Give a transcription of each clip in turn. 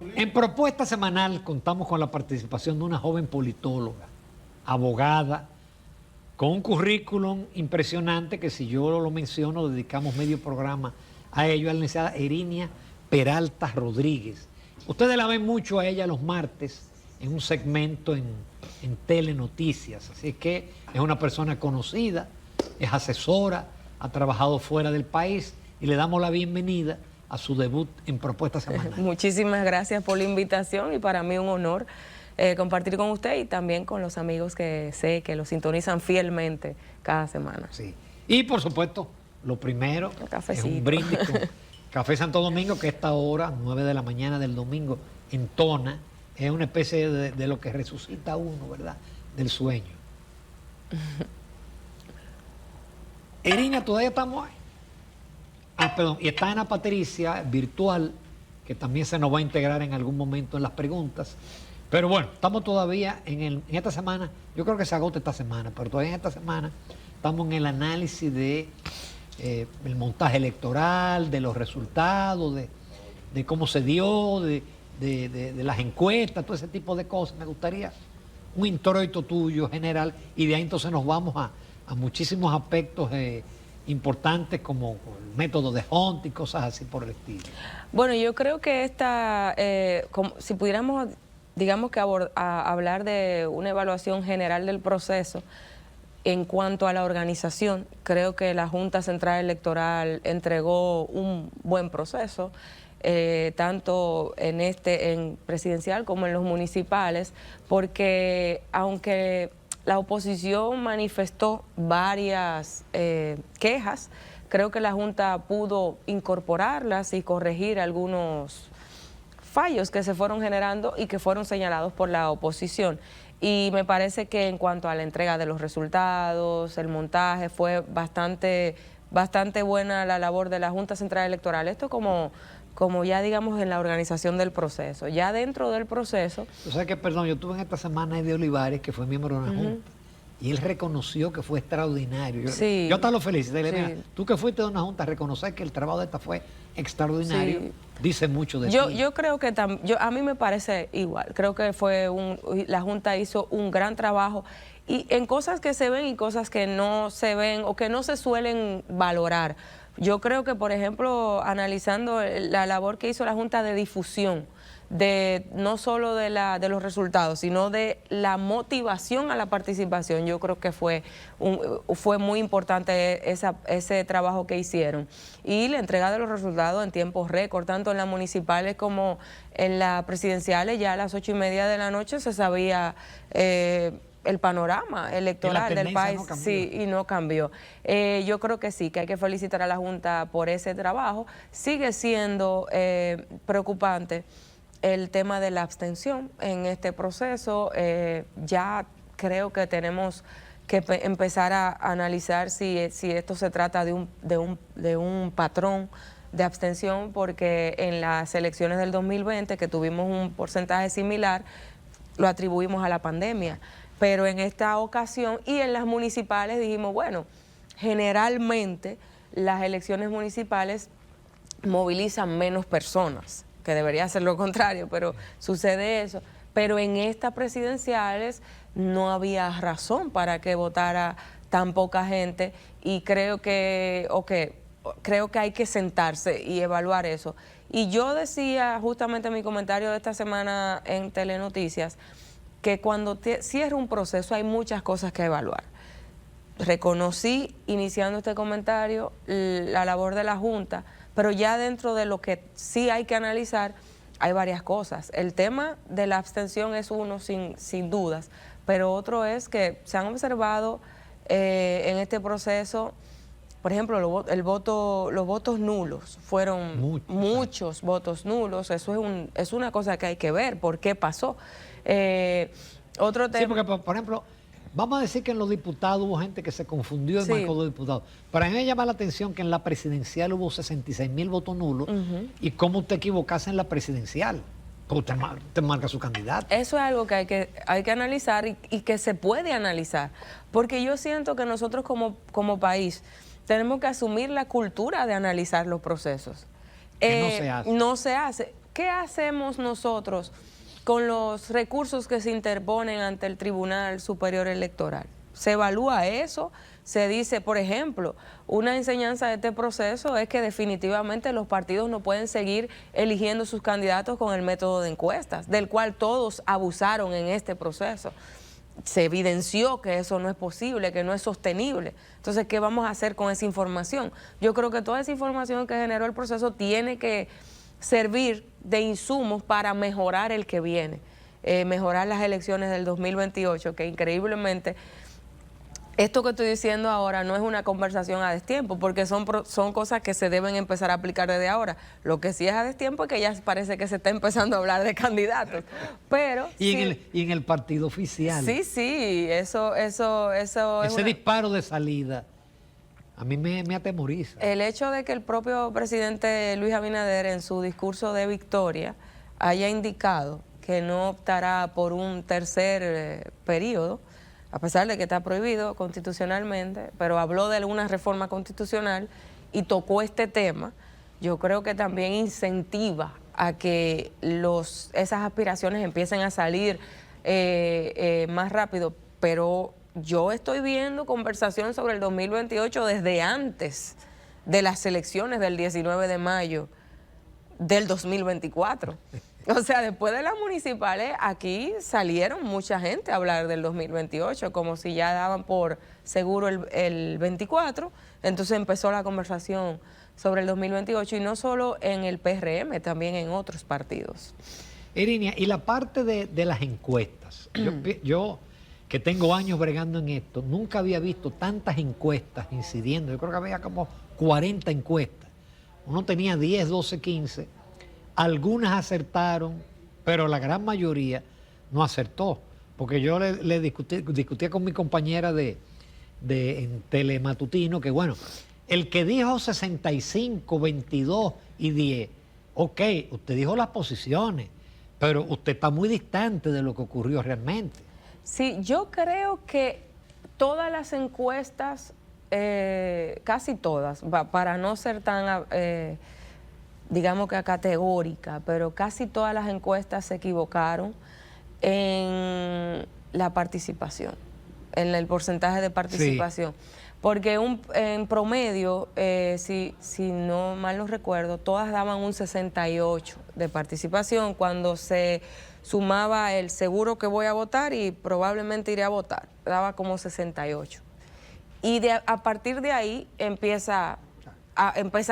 En Propuesta Semanal contamos con la participación de una joven politóloga, abogada, con un currículum impresionante que, si yo lo menciono, dedicamos medio programa a ello, a la licenciada Erinia Peralta Rodríguez. Ustedes la ven mucho a ella los martes en un segmento en Telenoticias, así que es una persona conocida, es asesora, ha trabajado fuera del país y le damos la bienvenida a su debut en Propuesta Semanal. Muchísimas gracias por la invitación y para mí un honor compartir con usted y también con los amigos que sé que lo sintonizan fielmente cada semana. Sí. Y por supuesto, lo primero es un brindis con Café Santo Domingo, que a esta hora, 9 de la mañana del domingo, entona, es una especie de lo que resucita a uno, ¿verdad? Del sueño. Irina, todavía estamos ahí. Perdón, y está Ana Patricia, virtual, que también se nos va a integrar en algún momento en las preguntas. Pero bueno, estamos todavía en esta semana, yo creo que se agota esta semana, pero todavía en esta semana estamos en el análisis de el montaje electoral, de los resultados, de cómo se dio, de las encuestas, todo ese tipo de cosas. Me gustaría un introito tuyo general y de ahí entonces nos vamos a muchísimos aspectos importantes como el método de Hunt y cosas así por el estilo. Bueno, yo creo que si pudiéramos, digamos que hablar de una evaluación general del proceso en cuanto a la organización, creo que la Junta Central Electoral entregó un buen proceso, tanto en presidencial como en los municipales, porque aunque la oposición manifestó varias quejas, creo que la Junta pudo incorporarlas y corregir algunos fallos que se fueron generando y que fueron señalados por la oposición. Y me parece que en cuanto a la entrega de los resultados, el montaje, fue bastante buena la labor de la Junta Central Electoral. Esto como ya digamos en la organización del proceso. Ya dentro del proceso... O sea que, perdón, yo estuve en esta semana Eddie Olivares, que fue miembro de la Junta, y él reconoció que fue extraordinario. Yo hasta lo felicité. Sí. Tú que fuiste de una Junta, reconocer que el trabajo de esta fue extraordinario, dice mucho de ti. Yo creo que a mí me parece igual. Creo que la Junta hizo un gran trabajo y en cosas que se ven y cosas que no se ven o que no se suelen valorar. Yo creo que, por ejemplo, analizando la labor que hizo la Junta de difusión, no solo de los resultados, sino de la motivación a la participación, yo creo que fue muy importante ese trabajo que hicieron. Y la entrega de los resultados en tiempos récord, tanto en las municipales como en las presidenciales, ya a las 8:30 de la noche se sabía el panorama electoral del país, no sí, y no cambió. Yo creo que sí, que hay que felicitar a la Junta por ese trabajo. Sigue siendo preocupante el tema de la abstención en este proceso. Ya creo que tenemos que empezar a analizar si esto se trata de un patrón de abstención, porque en las elecciones del 2020, que tuvimos un porcentaje similar, lo atribuimos a la pandemia. Pero en esta ocasión y en las municipales dijimos, bueno, generalmente las elecciones municipales movilizan menos personas, que debería ser lo contrario, pero sucede eso. Pero en estas presidenciales no había razón para que votara tan poca gente y creo que hay que sentarse y evaluar eso. Y yo decía justamente en mi comentario de esta semana en Telenoticias que cuando cierra un proceso hay muchas cosas que evaluar. Reconocí, iniciando este comentario, la labor de la Junta, pero ya dentro de lo que sí hay que analizar, hay varias cosas. El tema de la abstención es uno sin dudas, pero otro es que se han observado en este proceso, por ejemplo, los votos nulos, fueron muchos votos nulos. Eso es una cosa que hay que ver, ¿por qué pasó? Otro tema... Sí, porque por ejemplo, vamos a decir que en los diputados hubo gente que se confundió en marco de los diputados. Pero a mí me llama la atención que en la presidencial hubo 66,000 votos nulos y cómo usted equivocase en la presidencial. Porque usted marca su candidato. Eso es algo que hay que analizar y que se puede analizar. Porque yo siento que nosotros como país tenemos que asumir la cultura de analizar los procesos. Que no se hace. No se hace. ¿qué hacemos nosotros con los recursos que se interponen ante el Tribunal Superior Electoral? Se evalúa eso, se dice, por ejemplo, una enseñanza de este proceso es que definitivamente los partidos no pueden seguir eligiendo sus candidatos con el método de encuestas, del cual todos abusaron en este proceso. Se evidenció que eso no es posible, que no es sostenible. Entonces, ¿qué vamos a hacer con esa información? Yo creo que toda esa información que generó el proceso tiene que servir de insumos para mejorar el que viene, mejorar las elecciones del 2028, que increíblemente esto que estoy diciendo ahora no es una conversación a destiempo, porque son cosas que se deben empezar a aplicar desde ahora. Lo que sí es a destiempo es que ya parece que se está empezando a hablar de candidatos. Pero y, sí, en el partido oficial. Sí, eso Ese disparo de salida a mí me atemoriza. El hecho de que el propio presidente Luis Abinader en su discurso de victoria haya indicado que no optará por un tercer periodo, a pesar de que está prohibido constitucionalmente, pero habló de alguna reforma constitucional y tocó este tema, yo creo que también incentiva a que esas aspiraciones empiecen a salir más rápido, pero yo estoy viendo conversación sobre el 2028 desde antes de las elecciones del 19 de mayo del 2024. O sea, después de las municipales, aquí salieron mucha gente a hablar del 2028, como si ya daban por seguro el 24. Entonces empezó la conversación sobre el 2028, y no solo en el PRM, también en otros partidos. Irinia, y la parte de las encuestas. Yo, que tengo años bregando en esto, nunca había visto tantas encuestas incidiendo. Yo creo que había como 40 encuestas. Uno tenía 10, 12, 15. Algunas acertaron, pero la gran mayoría no acertó. Porque yo le discutía con mi compañera en Telematutino que, bueno, el que dijo 65, 22 y 10, ok, usted dijo las posiciones, pero usted está muy distante de lo que ocurrió realmente. Sí, yo creo que todas las encuestas, casi todas, para no ser tan, digamos que categórica, pero casi todas las encuestas se equivocaron en la participación, en el porcentaje de participación. Sí. Porque en promedio, si no mal no recuerdo, todas daban un 68 de participación cuando se sumaba el seguro que voy a votar y probablemente iré a votar. Daba como 68. Y a partir de ahí empezamos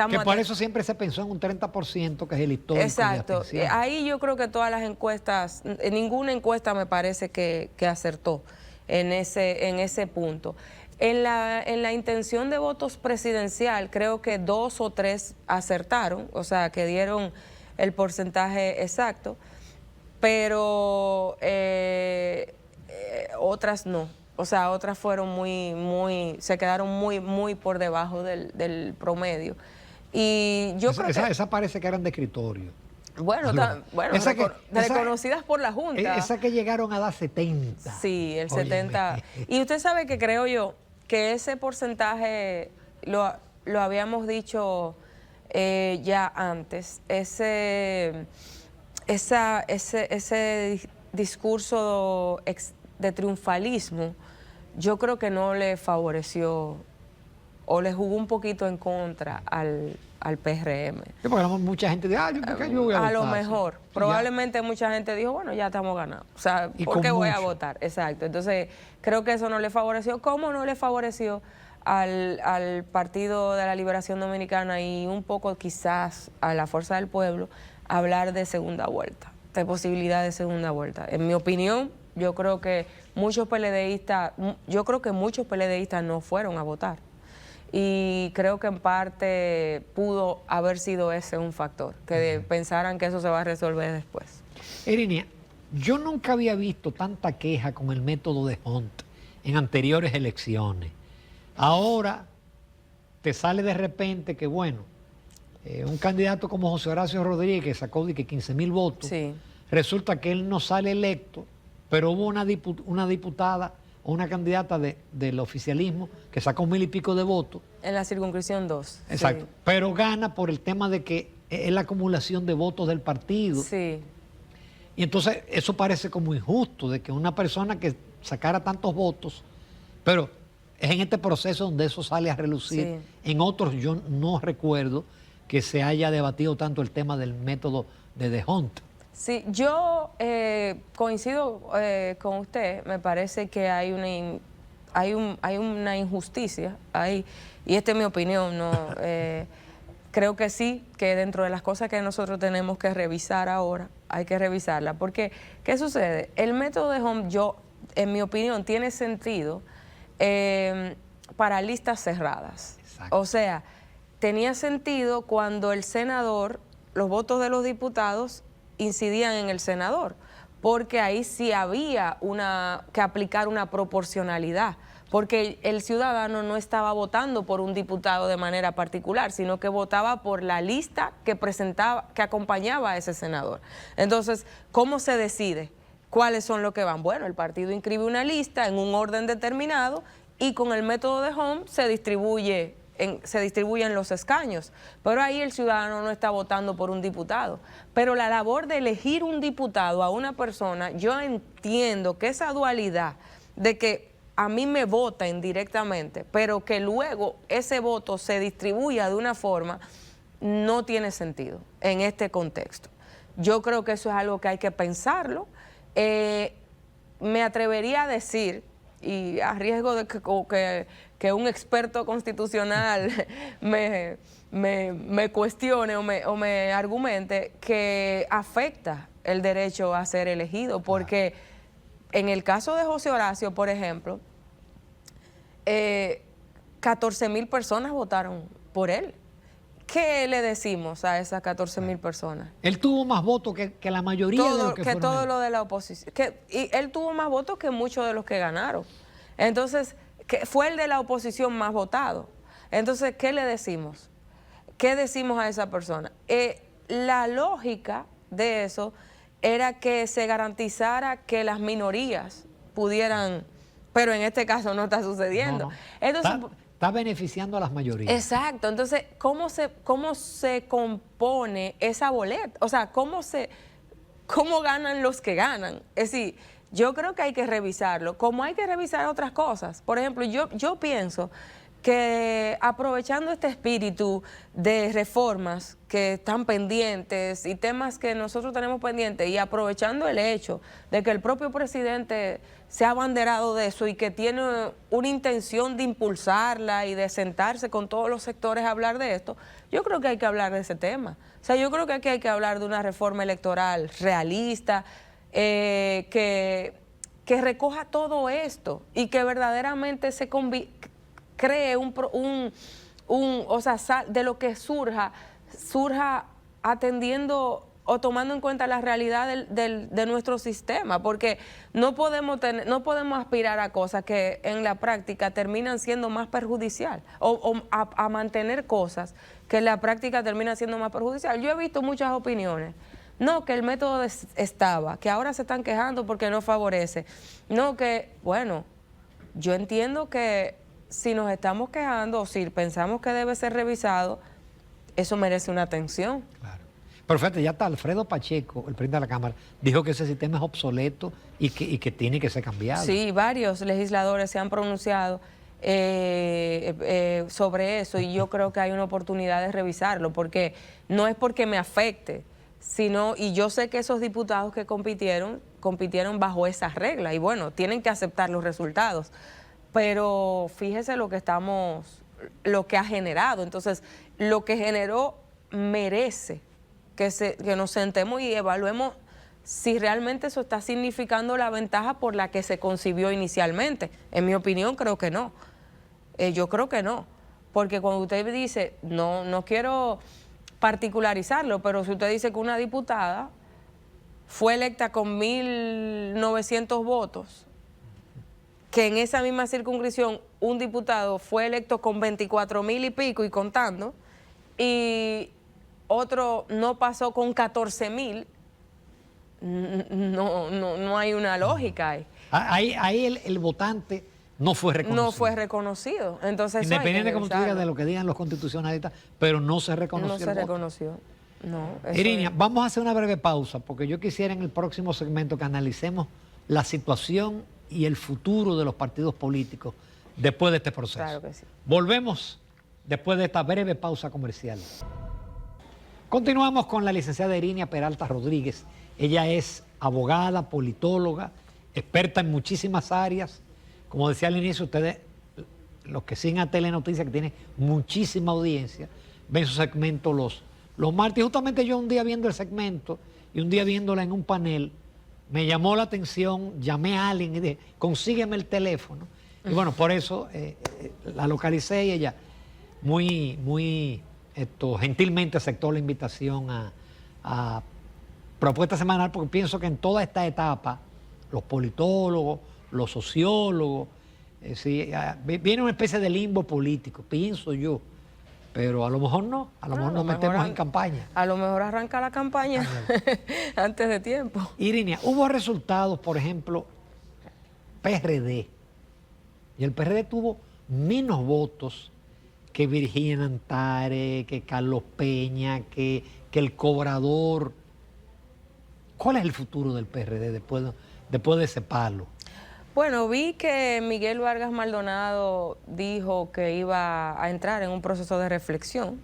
que por eso siempre se pensó en un 30%, que es el histórico. Exacto. Ahí yo creo que todas las encuestas, ninguna encuesta me parece que acertó en ese punto. En la intención de votos presidencial, creo que 2 o 3 acertaron, o sea, que dieron el porcentaje exacto, pero otras no. O sea, otras fueron se quedaron muy por debajo del promedio. Y yo creo que esa parece que eran de escritorio. Bueno, reconocidas por la Junta. Esa que llegaron a dar 70. Sí, el 70. Y usted sabe que creo yo que ese porcentaje lo habíamos dicho ya antes. Ese discurso de triunfalismo, yo creo que no le favoreció o le jugó un poquito en contra al PRM. Sí, porque mucha gente dice, yo voy a votar. A lo mejor. Probablemente mucha gente dijo, bueno, ya estamos ganando. O sea, ¿por qué voy a votar? Exacto. Entonces, creo que eso no le favoreció. ¿Cómo no le favoreció al Partido de la Liberación Dominicana y un poco quizás a la Fuerza del Pueblo hablar de segunda vuelta, de posibilidad de segunda vuelta? En mi opinión, yo creo que muchos PLDistas no fueron a votar. Y creo que en parte pudo haber sido ese un factor, que pensaran que eso se va a resolver después. Irinia, yo nunca había visto tanta queja con el método de Hunt en anteriores elecciones. Ahora te sale de repente que, bueno, un candidato como José Horacio Rodríguez, que sacó de que 15,000 votos, sí, resulta que él no sale electo, pero hubo una diputada o una candidata del oficialismo que sacó 1,000 y pico de votos. En la circunscripción 2. Exacto. Sí. Pero gana por el tema de que es la acumulación de votos del partido. Sí. Y entonces eso parece como injusto, de que una persona que sacara tantos votos, pero es en este proceso donde eso sale a relucir. Sí. En otros yo no recuerdo que se haya debatido tanto el tema del método de D'Hondt. Sí, yo coincido con usted. Me parece que hay una injusticia ahí, y esta es mi opinión, ¿no? Creo que sí, que dentro de las cosas que nosotros tenemos que revisar ahora, hay que revisarla. Porque, ¿qué sucede? El método de D'Hondt, en mi opinión, tiene sentido para listas cerradas. Exacto. O sea, tenía sentido cuando el senador, los votos de los diputados incidían en el senador, porque ahí sí había que aplicar una proporcionalidad, porque el ciudadano no estaba votando por un diputado de manera particular, sino que votaba por la lista que acompañaba a ese senador. Entonces, ¿cómo se decide cuáles son los que van? Bueno, el partido inscribe una lista en un orden determinado y con el método de D'Hondt se distribuyen los escaños, pero ahí el ciudadano no está votando por un diputado. Pero la labor de elegir un diputado a una persona, yo entiendo que esa dualidad de que a mí me vota indirectamente, pero que luego ese voto se distribuya de una forma, no tiene sentido en este contexto. Yo creo que eso es algo que hay que pensarlo. Me atrevería a decir, y a riesgo de que un experto constitucional me cuestione o me argumente, que afecta el derecho a ser elegido, porque en el caso de José Horacio, por ejemplo, 14,000 personas votaron por él. ¿Qué le decimos a esas 14,000 personas? Él tuvo más votos que la mayoría de los que fueron. Todo lo de la oposición. Y él tuvo más votos que muchos de los que ganaron. Entonces, que fue el de la oposición más votado. Entonces, ¿qué le decimos? ¿Qué decimos a esa persona? La lógica de eso era que se garantizara que las minorías pudieran, pero en este caso no está sucediendo. No. Entonces, está beneficiando a las mayorías. Exacto. Entonces, ¿cómo se compone esa boleta? O sea, ¿cómo ganan los que ganan? Es decir, yo creo que hay que revisarlo, como hay que revisar otras cosas. Por ejemplo, yo pienso que aprovechando este espíritu de reformas que están pendientes y temas que nosotros tenemos pendientes, y aprovechando el hecho de que el propio presidente se ha abanderado de eso y que tiene una intención de impulsarla y de sentarse con todos los sectores a hablar de esto, yo creo que hay que hablar de ese tema. O sea, yo creo que aquí hay que hablar de una reforma electoral realista, que recoja todo esto y que verdaderamente se cree o sea, de lo que surja atendiendo o tomando en cuenta la realidad de nuestro sistema, porque no podemos aspirar a cosas que en la práctica terminan siendo más perjudicial, o a mantener cosas que en la práctica terminan siendo más perjudicial. Yo he visto muchas opiniones. No, que el método estaba, que ahora se están quejando porque no favorece. No, que, bueno, yo entiendo que si nos estamos quejando o si pensamos que debe ser revisado, eso merece una atención. Claro. Pero fíjate, ya está Alfredo Pacheco, el presidente de la Cámara, dijo que ese sistema es obsoleto y que tiene que ser cambiado. Sí, varios legisladores se han pronunciado sobre eso, y yo creo que hay una oportunidad de revisarlo, porque no es porque me afecte, sino, y yo sé que esos diputados que compitieron bajo esas reglas, y bueno, tienen que aceptar los resultados. Pero fíjese lo que ha generado. Entonces, lo que generó merece que nos sentemos y evaluemos si realmente eso está significando la ventaja por la que se concibió inicialmente. En mi opinión, creo que no. Yo creo que no. Porque cuando usted dice, no quiero particularizarlo, pero si usted dice que una diputada fue electa con 1.900 votos, que en esa misma circunscripción un diputado fue electo con 24,000 y pico y contando, y otro no pasó con 14,000, no hay una lógica ahí. Ahí el votante no fue reconocido. No fue reconocido. Entonces, independiente, como tú digas, de lo que digan los constitucionalistas, pero no se reconoció. No se reconoció. No, eso Irinia, es- vamos a hacer una breve pausa porque yo quisiera en el próximo segmento que analicemos la situación y el futuro de los partidos políticos después de este proceso. Claro que sí. Volvemos después de esta breve pausa comercial. Continuamos con la licenciada Irinia Peralta Rodríguez. Ella es abogada, politóloga, experta en muchísimas áreas. Como decía al inicio, ustedes, los que siguen a Telenoticias, que tiene muchísima audiencia, ven su segmento los martes. Justamente yo un día viendo el segmento y un día viéndola en un panel, me llamó la atención, llamé a alguien y dije, consígueme el teléfono. Y bueno, por eso la localicé y ella muy gentilmente aceptó la invitación a Propuesta Semanal, porque pienso que en toda esta etapa, los politólogos, los sociólogos, viene una especie de limbo político, pienso yo, pero a lo mejor no, a lo mejor nos metemos en campaña. A lo mejor arranca la campaña antes de tiempo. Irinia, hubo resultados, por ejemplo, PRD, y el PRD tuvo menos votos que Virginia Antares, que Carlos Peña, que el Cobrador. ¿Cuál es el futuro del PRD después de ese palo? Bueno, vi que Miguel Vargas Maldonado dijo que iba a entrar en un proceso de reflexión.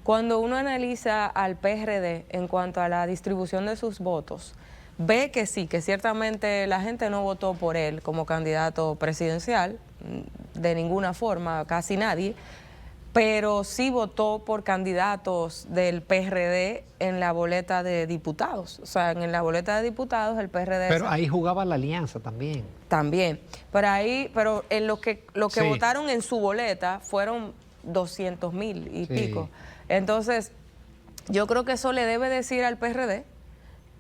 Cuando uno analiza al PRD en cuanto a la distribución de sus votos, ve que sí, que ciertamente la gente no votó por él como candidato presidencial, de ninguna forma, casi nadie, pero sí votó por candidatos del PRD en la boleta de diputados. O sea, en la boleta de diputados el PRD... Pero ahí jugaba la alianza también. También. Pero en lo que Sí. votaron en su boleta fueron 200,000 y Sí. pico. Entonces, yo creo que eso le debe decir al PRD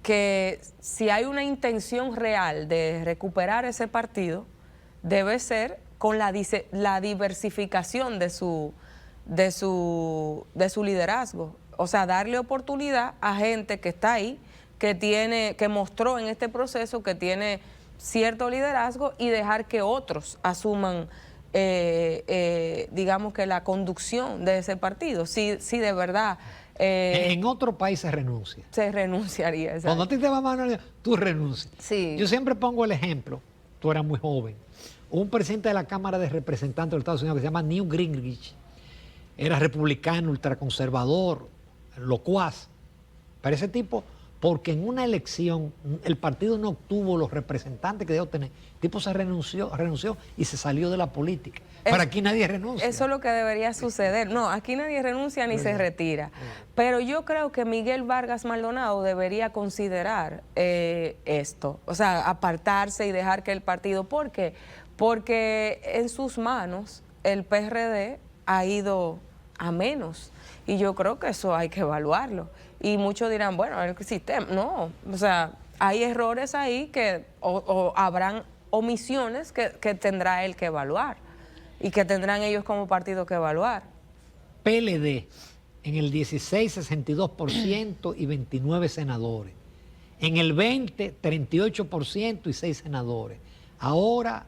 que si hay una intención real de recuperar ese partido, debe ser con la diversificación de su liderazgo. O sea, darle oportunidad a gente que está ahí, que mostró en este proceso que tiene cierto liderazgo y dejar que otros asuman, digamos que la conducción de ese partido. Si de verdad En otro país se renuncia. se renunciaría. ¿sabes? Cuando a ti te va mal, tú renuncias. Sí. Yo siempre pongo el ejemplo, tú eras muy joven, un presidente de la Cámara de Representantes de los Estados Unidos que se llama Newt Gingrich, era republicano, ultraconservador, locuaz, pero ese tipo, porque en una elección el partido no obtuvo los representantes que debe tener, el tipo se renunció y se salió de la política. Pero aquí nadie renuncia. Eso es lo que debería suceder. No, aquí nadie renuncia ni se retira. Pero yo creo que Miguel Vargas Maldonado debería considerar esto, o sea, apartarse y dejar que el partido, ¿por qué? Porque en sus manos el PRD ha ido a menos y yo creo que eso hay que evaluarlo. Y muchos dirán, bueno, el sistema, no, o sea, hay errores ahí que o habrán omisiones que tendrá él que evaluar y que tendrán ellos como partido que evaluar. PLD en el 16, 62% y 29 senadores. En el 20, 38% y 6 senadores. Ahora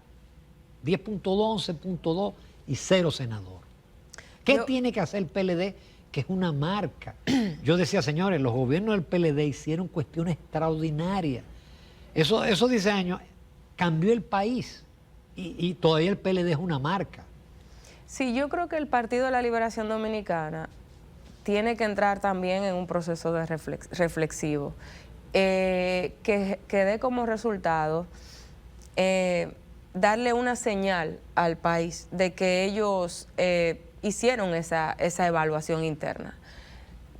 10.2, 11.2 y 0 senadores. ¿Qué tiene que hacer el PLD? Que es una marca. Yo decía, señores, los gobiernos del PLD hicieron cuestiones extraordinarias. Esos 10 años cambió el país y todavía el PLD es una marca. Sí, yo creo que el Partido de la Liberación Dominicana tiene que entrar también en un proceso de reflexivo que dé como resultado darle una señal al país de que ellos hicieron esa evaluación interna.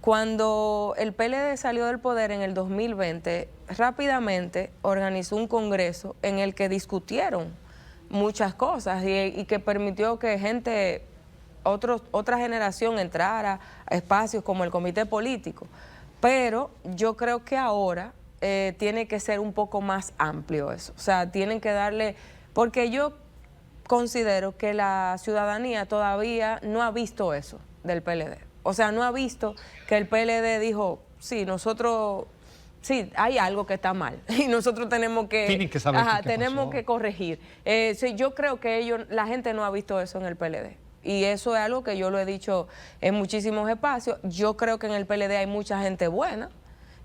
Cuando el PLD salió del poder en el 2020, rápidamente organizó un congreso en el que discutieron muchas cosas y que permitió que gente, otra generación entrara a espacios como el comité político. Pero yo creo que ahora tiene que ser un poco más amplio eso. O sea, tienen que darle, porque yo considero que la ciudadanía todavía no ha visto eso del PLD. O sea, no ha visto que el PLD dijo, sí, hay algo que está mal y nosotros tenemos que... Tienen que saber qué tenemos pasó. que corregir. Sí, yo creo que la gente no ha visto eso en el PLD Y eso es algo que yo lo he dicho en muchísimos espacios. Yo creo que en el PLD hay mucha gente buena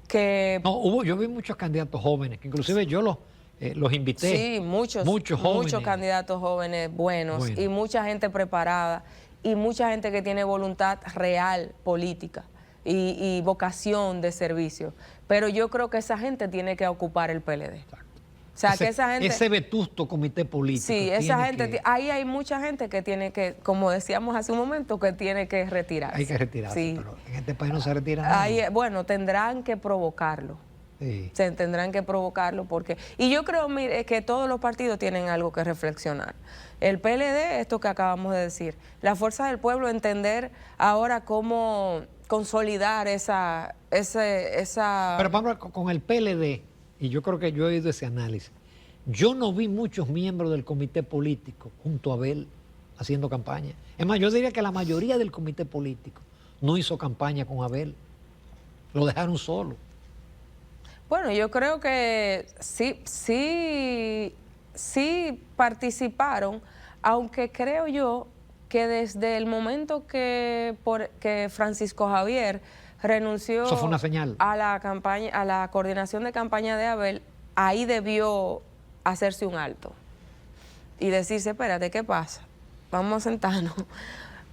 que... No, yo vi muchos candidatos jóvenes, que inclusive yo los invité. Sí, muchos jóvenes. muchos candidatos jóvenes buenos Bueno. y mucha gente preparada y mucha gente que tiene voluntad real política y vocación de servicio. Pero yo creo que esa gente tiene que ocupar el PLD. Exacto. O sea, que esa gente... Ese vetusto comité político. Sí, esa gente, que, ahí hay mucha gente que tiene que, como decíamos hace un momento, que tiene que retirarse. hay que retirarse, Sí. pero en este país no se retira nada. Ahí, bueno, tendrán que provocarlo. Sí. Se tendrán que provocarlo porque... Y yo creo, mire, que todos los partidos tienen algo que reflexionar. El PLD, esto que acabamos de decir, la Fuerza del Pueblo, entender ahora cómo consolidar esa... Pero Pablo, con el PLD, y yo creo que yo he oído ese análisis, yo no vi muchos miembros del comité político junto a Abel haciendo campaña. Es más, yo diría que la mayoría del comité político no hizo campaña con Abel. Lo dejaron solo. Bueno, yo creo que sí participaron, aunque creo yo que desde el momento que Francisco Javier renunció Eso fue una señal. a la campaña, a la coordinación de campaña de Abel, ahí debió hacerse un alto y decirse, espérate, ¿qué pasa? Vamos a sentarnos.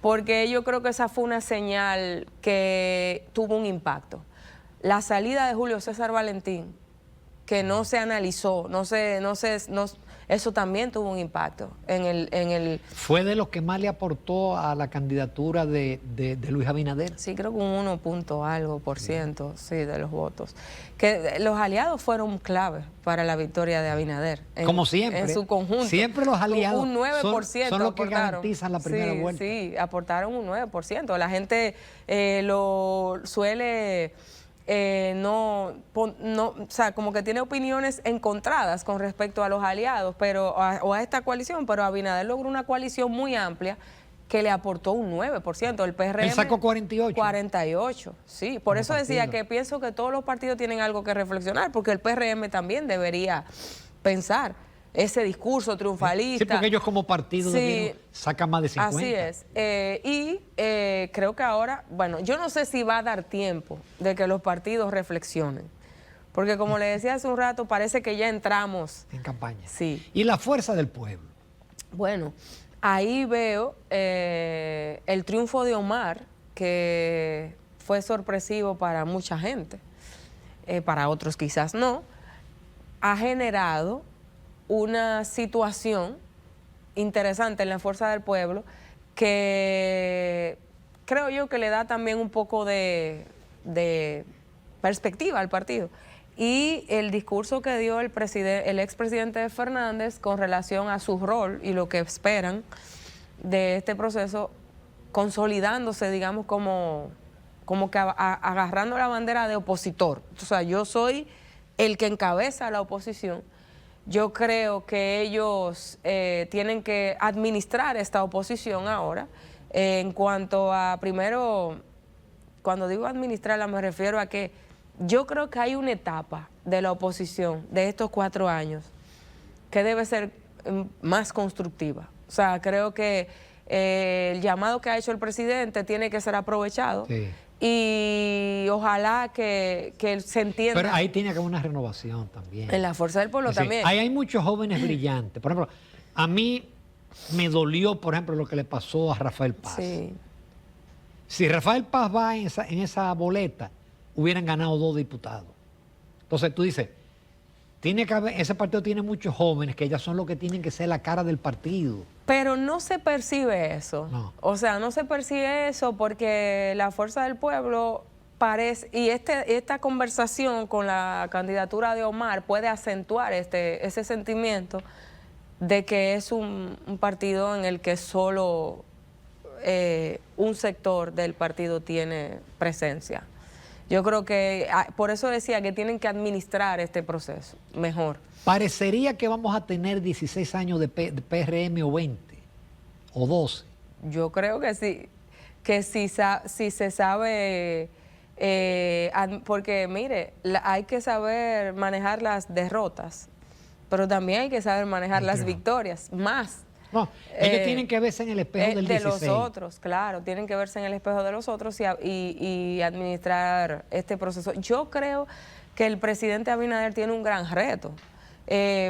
Porque yo creo que esa fue una señal que tuvo un impacto. La salida de Julio César Valentín, que no se analizó, eso también tuvo un impacto en el... Fue de los que más le aportó a la candidatura de Luis Abinader. Sí, creo que un 1 punto algo por ciento, sí, de los votos. Que los aliados fueron clave para la victoria de Abinader. Como siempre. En su conjunto. Siempre los aliados un 9% son los que aportaron. garantizan la primera Sí, vuelta. sí, aportaron un 9%. La gente lo suele... o sea, como que tiene opiniones encontradas con respecto a los aliados o a esta coalición, pero Abinader logró una coalición muy amplia que le aportó un 9%. El PRM... Él sacó 48. 48, sí. Por eso decía que pienso que todos los partidos tienen algo que reflexionar, porque el PRM también debería pensar ese discurso triunfalista. Sí, porque ellos como partido sacan más de 50. Así es. Creo que ahora, bueno, yo no sé si va a dar tiempo de que los partidos reflexionen. Porque como le decía hace un rato, parece que ya entramos en campaña. Sí. Y la fuerza del pueblo. Bueno, ahí veo el triunfo de Omar, que fue sorpresivo para mucha gente, para otros quizás no, ha generado una situación interesante en la fuerza del pueblo que creo yo que le da también un poco de perspectiva al partido. Y el discurso que dio el expresidente Fernández con relación a su rol y lo que esperan de este proceso, consolidándose, digamos, como que agarrando la bandera de opositor. O sea, yo soy el que encabeza la oposición. Yo creo que ellos tienen que administrar esta oposición ahora. En cuanto a, primero, cuando digo administrarla me refiero a que yo creo que hay una etapa de la oposición de estos 4 años que debe ser más constructiva. O sea, creo que el llamado que ha hecho el presidente tiene que ser aprovechado. Sí. Y ojalá que se entienda. Pero ahí tiene que haber una renovación también. En la fuerza del pueblo también. Ahí hay muchos jóvenes brillantes. Por ejemplo, a mí me dolió, por ejemplo, lo que le pasó a Rafael Paz. Sí. Si Rafael Paz va en esa boleta, hubieran ganado 2 diputados. Entonces tú dices, tiene que haber, ese partido tiene muchos jóvenes que ya son los que tienen que ser la cara del partido. Pero no se percibe eso. No. O sea, no se percibe eso porque la fuerza del pueblo parece, y esta conversación con la candidatura de Omar puede acentuar ese sentimiento de que es un partido en el que solo un sector del partido tiene presencia. Yo creo que, por eso decía que tienen que administrar este proceso mejor. Parecería que vamos a tener 16 años de PRM o 20 o 12. Yo creo que sí, que si se sabe, porque mire, hay que saber manejar las derrotas, pero también hay que saber manejar las victorias, más. No, ellos tienen que verse en el espejo del 16. De los otros, claro, tienen que verse en el espejo de los otros y administrar este proceso. Yo creo que el presidente Abinader tiene un gran reto,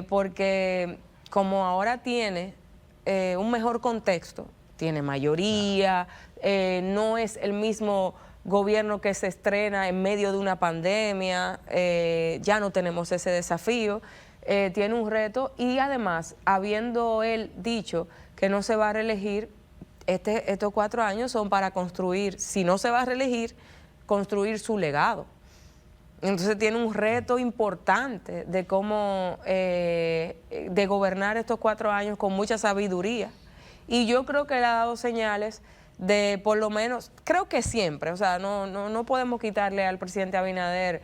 porque como ahora tiene un mejor contexto, tiene mayoría, no es el mismo gobierno que se estrena en medio de una pandemia, ya no tenemos ese desafío. Tiene un reto y además, habiendo él dicho que no se va a reelegir, estos 4 años son para construir, si no se va a reelegir, construir su legado. Entonces tiene un reto importante de cómo, de gobernar estos 4 años con mucha sabiduría. Y yo creo que le ha dado señales de, por lo menos, creo que siempre, o sea, no podemos quitarle al presidente Abinader.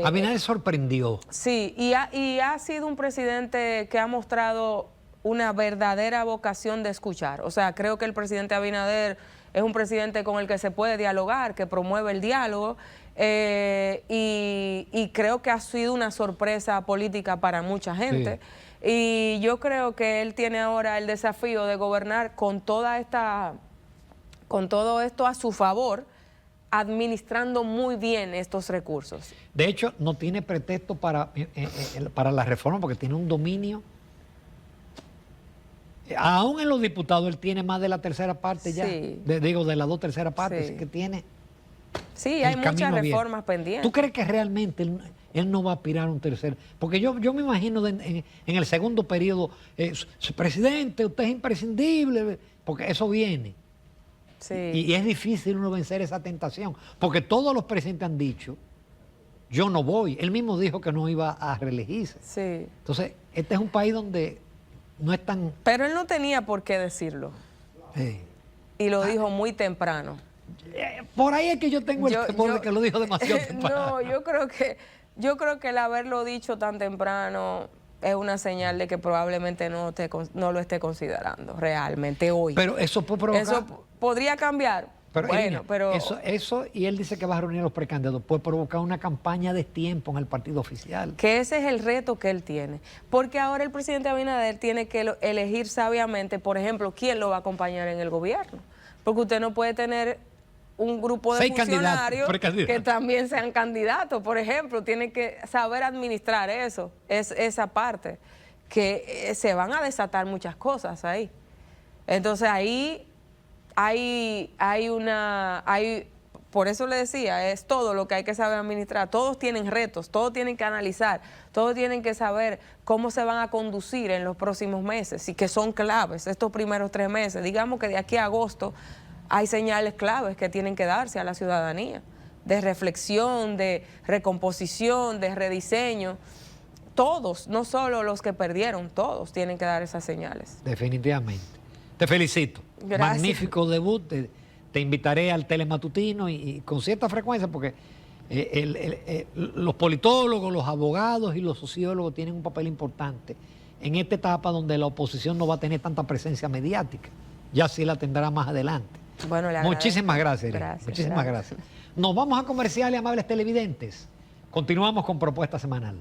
Abinader sorprendió. Sí, y ha sido un presidente que ha mostrado una verdadera vocación de escuchar. O sea, creo que el presidente Abinader es un presidente con el que se puede dialogar, que promueve el diálogo, y creo que ha sido una sorpresa política para mucha gente. Sí. Y yo creo que él tiene ahora el desafío de gobernar con todo esto a su favor, administrando muy bien estos recursos. De hecho, no tiene pretexto para la reforma porque tiene un dominio. Aún en los diputados él tiene más de la tercera parte ya. Sí. Digo, de las 2 terceras partes sí. Que tiene. Sí, hay muchas reformas pendientes. ¿Tú crees que realmente él no va a aspirar a un tercer? Porque yo me imagino en el segundo periodo, presidente, usted es imprescindible, porque eso viene. Sí. Y es difícil uno vencer esa tentación, porque todos los presidentes han dicho, yo no voy. Él mismo dijo que no iba a reelegirse. Sí. Entonces, este es un país donde no es tan... Pero él no tenía por qué decirlo. Sí. Y lo dijo muy temprano. Por ahí es que yo tengo el temor de que lo dijo demasiado temprano. No, yo creo que el haberlo dicho tan temprano es una señal de que probablemente no lo esté considerando realmente hoy. Pero eso puede provocar... Eso podría cambiar. Pero, bueno, Irina, pero... Eso, y él dice que va a reunir a los precandidatos, puede provocar una campaña de tiempo en el partido oficial. Que ese es el reto que él tiene. Porque ahora el presidente Abinader tiene que elegir sabiamente, por ejemplo, quién lo va a acompañar en el gobierno. Porque usted no puede tener un grupo de funcionarios que también sean candidatos, por ejemplo. Tiene que saber administrar eso, esa parte, que se van a desatar muchas cosas ahí. Entonces ahí por eso le decía, es todo lo que hay que saber administrar. Todos tienen retos, todos tienen que analizar, todos tienen que saber cómo se van a conducir en los próximos meses y que son claves estos primeros 3 meses. Digamos que de aquí a agosto hay señales claves que tienen que darse a la ciudadanía, de reflexión, de recomposición, de rediseño. Todos, no solo los que perdieron, todos tienen que dar esas señales. Definitivamente. Te felicito. Gracias. Magnífico debut. Te invitaré al telematutino y con cierta frecuencia porque los politólogos, los abogados y los sociólogos tienen un papel importante en esta etapa donde la oposición no va a tener tanta presencia mediática. Ya sí la tendrá más adelante. Bueno, muchísimas gracias, Irene. Muchísimas gracias. Nos vamos a comerciales, amables televidentes. Continuamos con Propuesta Semanal.